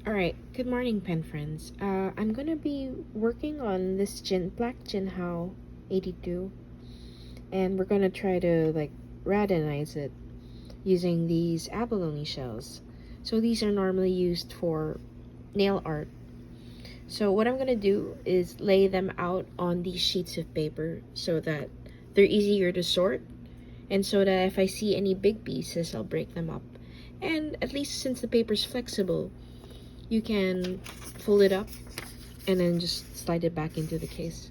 Alright, good morning, pen friends. I'm gonna be working on this black Jinhao 82, and we're gonna try to Radenize it using these abalone shells. So these are normally used for nail art. So what I'm gonna do is lay them out on these sheets of paper so that they're easier to sort, and so that if I see any big pieces, I'll break them up. And at least since the paper's flexible, you can fold it up and then just slide it back into the case.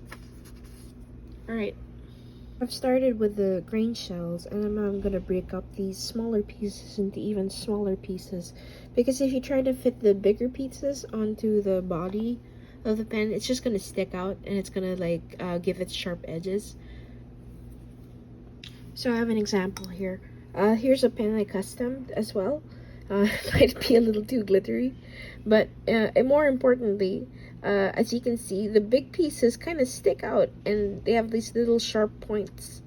Alright, I've started with the grain shells, and now I'm gonna break up these smaller pieces into even smaller pieces, because if you try to fit the bigger pieces onto the body of the pen, it's just gonna stick out and it's gonna give it sharp edges. So I have an example here. Here's a pen I customed as well. It might be a little too glittery, but and more importantly, as you can see, the big pieces kind of stick out and they have these little sharp points.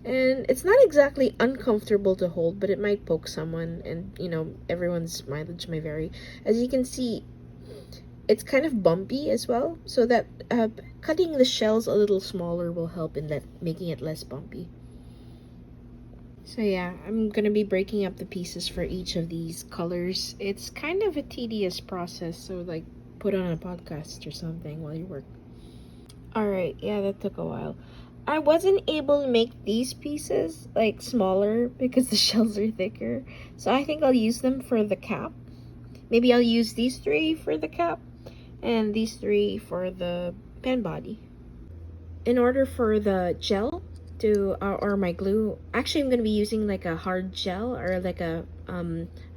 And it's not exactly uncomfortable to hold, but it might poke someone, and everyone's mileage may vary. As you can see, it's kind of bumpy as well, so that cutting the shells a little smaller will help in that making it less bumpy. So yeah, I'm gonna be breaking up the pieces for each of these colors. It's kind of a tedious process, so put on a podcast or something while you work. Alright, yeah, that took a while. I wasn't able to make these pieces smaller because the shells are thicker, so I think I'll use them for the cap. Maybe I'll use these three for the cap and these three for the pen body. In order for the gel to or my glue, actually I'm going to be using a hard gel or a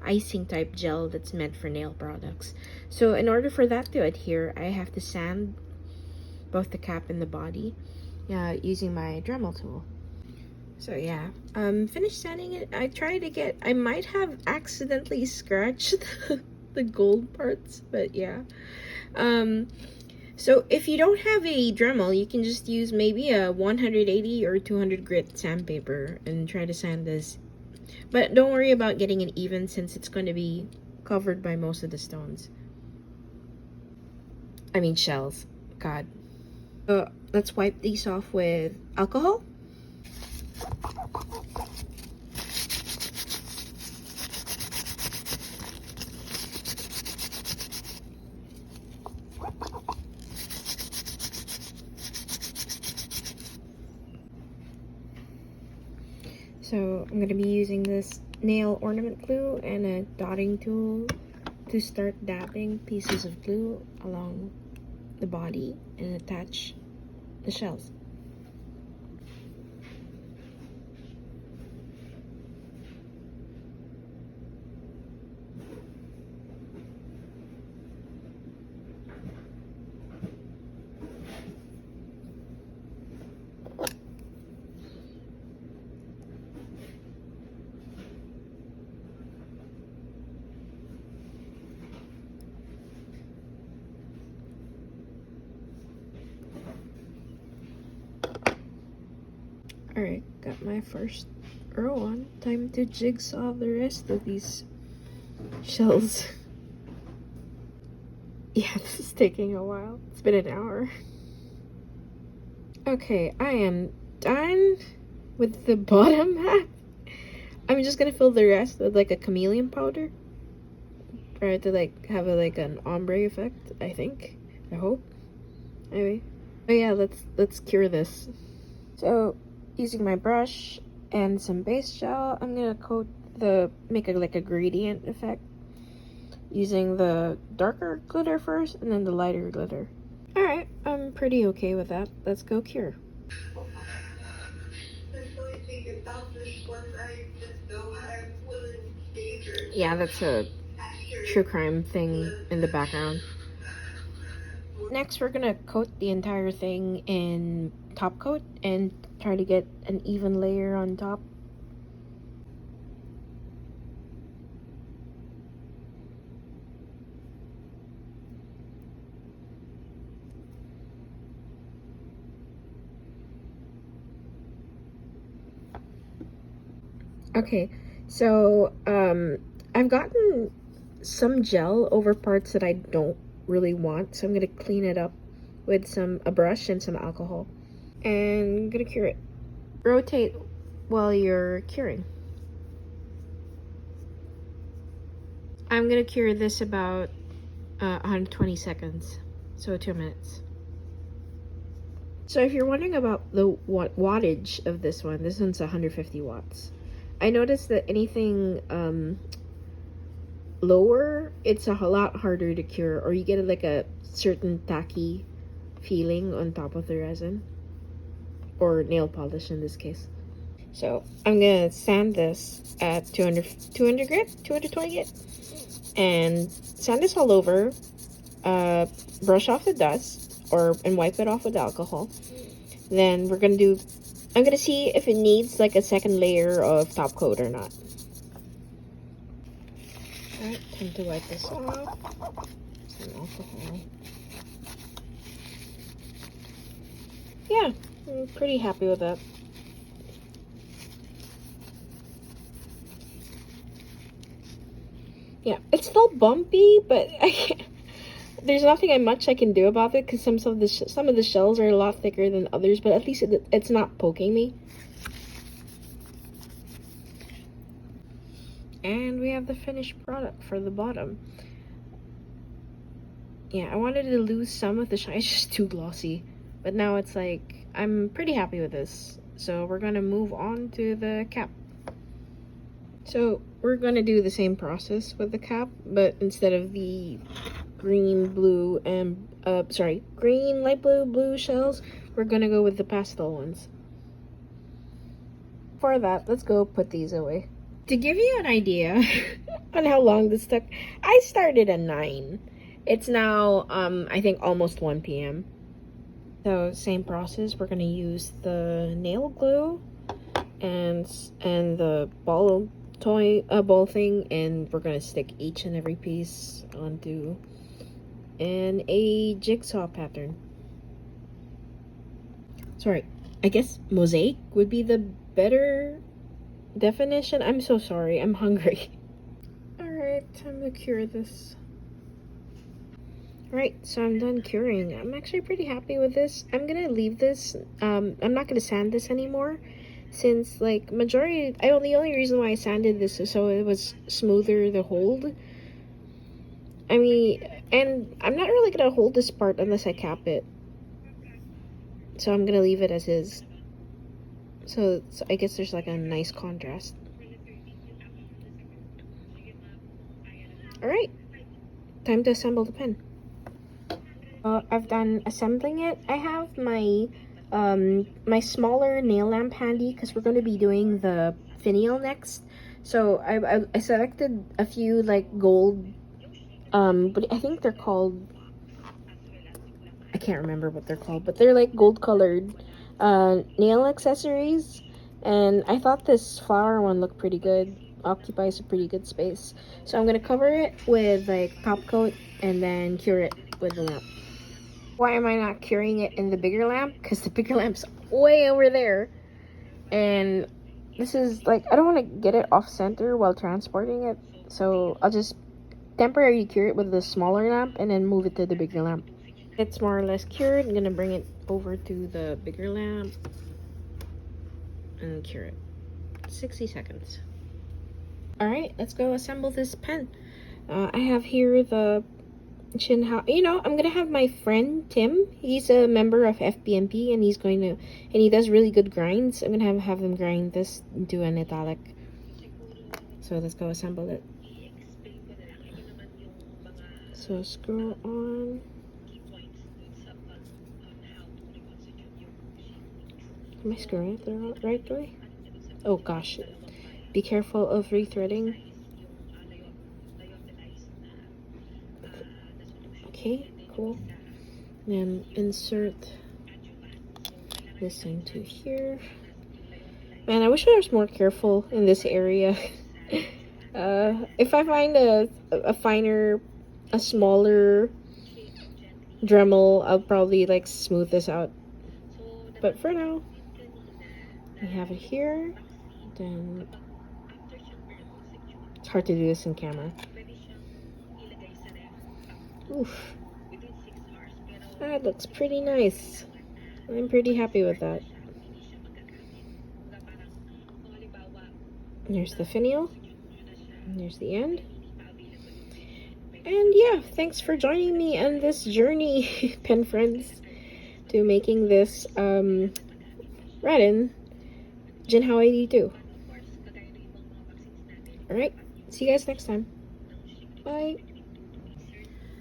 icing type gel that's meant for nail products. So in order for that to adhere, I have to sand both the cap and the body using my Dremel tool. So yeah, finished sanding it. I might have accidentally scratched the gold parts, but yeah. So if you don't have a Dremel, you can just use maybe a 180 or 200 grit sandpaper and try to sand this. But don't worry about getting it even, since it's going to be covered by most of the stones. I mean shells. God. Let's wipe these off with alcohol. So I'm going to be using this nail ornament glue and a dotting tool to start dabbing pieces of glue along the body and attach the shells. Alright, got my first row on. Time to jigsaw the rest of these shells. Yeah, this is taking a while. It's been an hour. Okay, I am done with the bottom half. I'm just gonna fill the rest with a chameleon powder. Try to have an ombre effect, I think. I hope. Anyway. Oh yeah, let's cure this. So using my brush and some base gel, I'm gonna make a gradient effect using the darker glitter first and then the lighter glitter. Alright, I'm pretty okay with that. Let's go cure. Yeah, that's a true crime thing in the background. Next, we're gonna coat the entire thing in top coat and try to get an even layer on top. Okay, so I've gotten some gel over parts that I don't really want, so I'm gonna clean it up with a brush and some alcohol. And I'm gonna cure it. Rotate while you're curing. I'm gonna cure this about 120 seconds, so 2 minutes. So if you're wondering about the wattage of this one's 150 watts. I noticed that anything lower, it's a lot harder to cure, or you get like a certain tacky feeling on top of the resin, or nail polish in this case. So I'm gonna sand this at 200 grit, 220 grit, and sand this all over. Brush off the dust, and wipe it off with alcohol. Then I'm gonna see if it needs like a second layer of top coat or not. Alright, time to wipe this off. Some alcohol. Yeah, I'm pretty happy with that. Yeah, it's still bumpy, but there's nothing much I can do about it because some of the shells are a lot thicker than others, but at least it's not poking me. And we have the finished product for the bottom. Yeah, I wanted to lose some of the shine. It's just too glossy. But now it's like, I'm pretty happy with this. So we're gonna move on to the cap. So we're gonna do the same process with the cap, but instead of the green, blue, and green, light blue shells, we're gonna go with the pastel ones. For that, let's go put these away. To give you an idea on how long this took, I started at 9. It's now, I think almost 1 p.m. So same process, we're gonna use the nail glue and the ball thing, and we're gonna stick each and every piece onto in a jigsaw pattern. Sorry, I guess mosaic would be the better definition. I'm so sorry, I'm hungry. Alright, time to cure this. Alright, so I'm done curing. I'm actually pretty happy with this. I'm gonna leave this. I'm not gonna sand this anymore, since like the only reason why I sanded this is so it was smoother to hold. I mean, and I'm not really gonna hold this part unless I cap it. So I'm gonna leave it as is. So I guess there's like a nice contrast. Alright, time to assemble the pen. I've done assembling it. I have my my smaller nail lamp handy because we're going to be doing the finial next. So I selected a few like gold, but I think they're called, I can't remember what they're called, but they're like gold colored nail accessories, and I thought this flower one looked pretty good, occupies a pretty good space. So I'm gonna cover it with like top coat and then cure it with the lamp. Why am I not curing it in the bigger lamp? Because the bigger lamp's way over there, and this is like, I don't want to get it off center while transporting it, so I'll just temporarily cure it with the smaller lamp and then move it to the bigger lamp. It's more or less cured. I'm gonna bring it over to the bigger lamp and cure it. 60 seconds. Alright, let's go assemble this pen. I have here the Jinhao. You know, I'm gonna have my friend Tim. He's a member of FBMP, and he does really good grinds. I'm gonna have him grind this into an italic. So let's go assemble it. So screw on. Am I screwing it the right way? Oh gosh. Be careful of rethreading. Okay, cool. Then insert this into here. Man, I wish I was more careful in this area. If I find a finer, a smaller Dremel, I'll probably like smooth this out. But for now, we have it here. Then it's hard to do this in camera. Oof. That looks pretty nice. I'm pretty happy with that. There's the finial. There's the end. And yeah, thanks for joining me on this journey, pen friends, to making this Raden Jinhao 82. Alright, see you guys next time. Bye.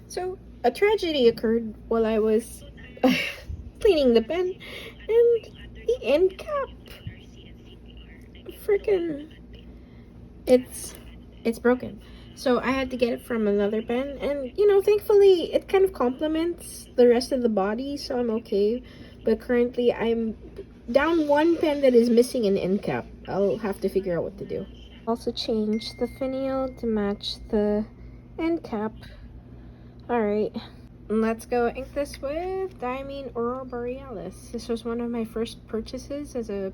So, a tragedy occurred while I was cleaning the pen, and the end cap, freaking, it's broken. So I had to get it from another pen, and you know, thankfully it kind of complements the rest of the body, so I'm okay. But currently I'm down one pen that is missing an end cap. I'll have to figure out what to do. Also change the finial to match the end cap. Alright, let's go ink this with Diamine Aurora Borealis. This was one of my first purchases as a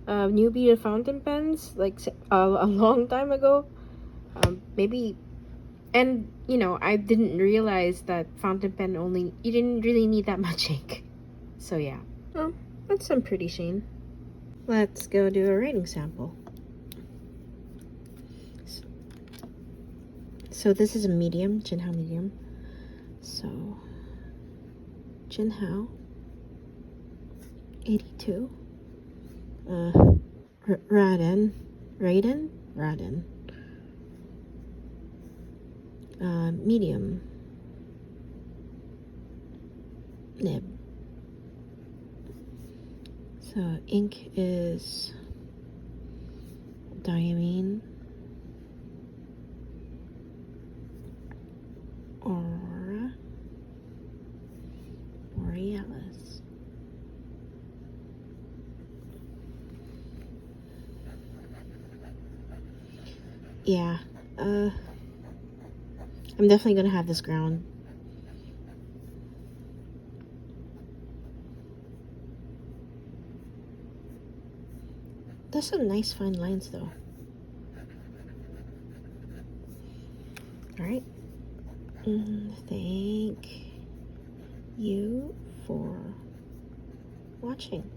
newbie to fountain pens, like a long time ago. Maybe, and you know, I didn't realize that fountain pen you didn't really need that much ink. So yeah, oh, that's some pretty sheen. Let's go do a writing sample. So this is a medium, Jinhao medium. So Jinhao 82. Raden. Medium nib. So ink is Diamine Aurora Borealis. Yeah, I'm definitely gonna have this ground. There's some nice fine lines though. Alright. Thank you for watching.